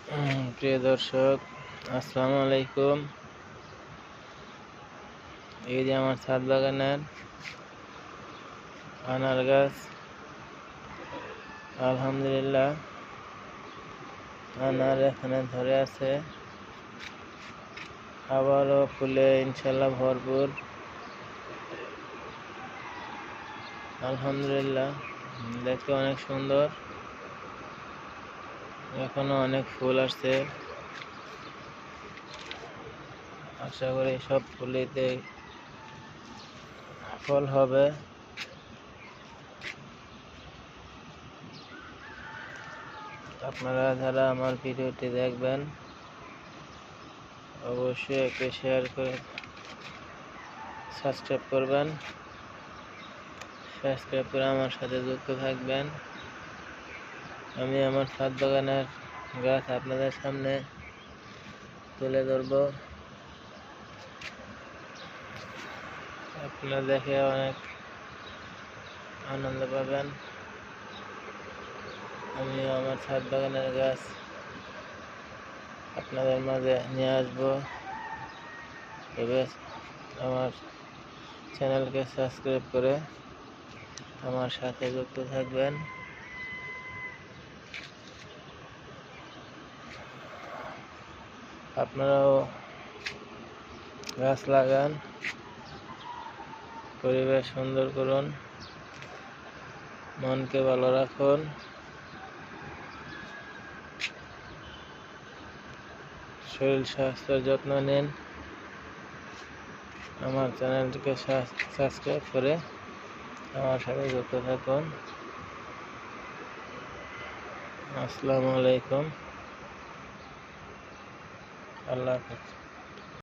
প্রিয় দর্শক, আসসালামু আলাইকুম। এই যে আমার ছাদ বাগানের আনার গাছ, আলহামদুলিল্লাহ আনার এখানে ধরে আছে, আবারও ফুলে ইনশাল্লাহ ভরপুর। আলহামদুলিল্লাহ দেখতে অনেক সুন্দর, এখনো অনেক ফুল আসছে। আশা করি সব ফুলেতে ফল হবে। আপনারা যারা আমার ভিডিওটি দেখবেন অবশ্যই একটু শেয়ার করে সাবস্ক্রাইব করবেন। সাবস্ক্রাইব করে আমার সাথে যুক্ত থাকবেন। আমি আমার ছাদ বাগানের গাছ আপনাদের সামনে তুলে ধরব, আপনারা দেখে অনেক আনন্দ পাবেন। আমি আমার ছাদ বাগানের গাছ আপনাদের মাঝে নিয়ে আসবো। তবে আমার চ্যানেলকে সাবস্ক্রাইব করে আমার সাথে যুক্ত থাকবেন। আপনারাও গাছ লাগান, পরিবেশ সুন্দর করুন, মনকে ভালো রাখুন। শরীর স্বাস্থ্যের যত্ন নিন। আমার চ্যানেলটিকে সাবস্ক্রাইব করে আমার সাথে যুক্ত থাকুন। আসসালামু আলাইকুম, আল্লাহ হাফেজ।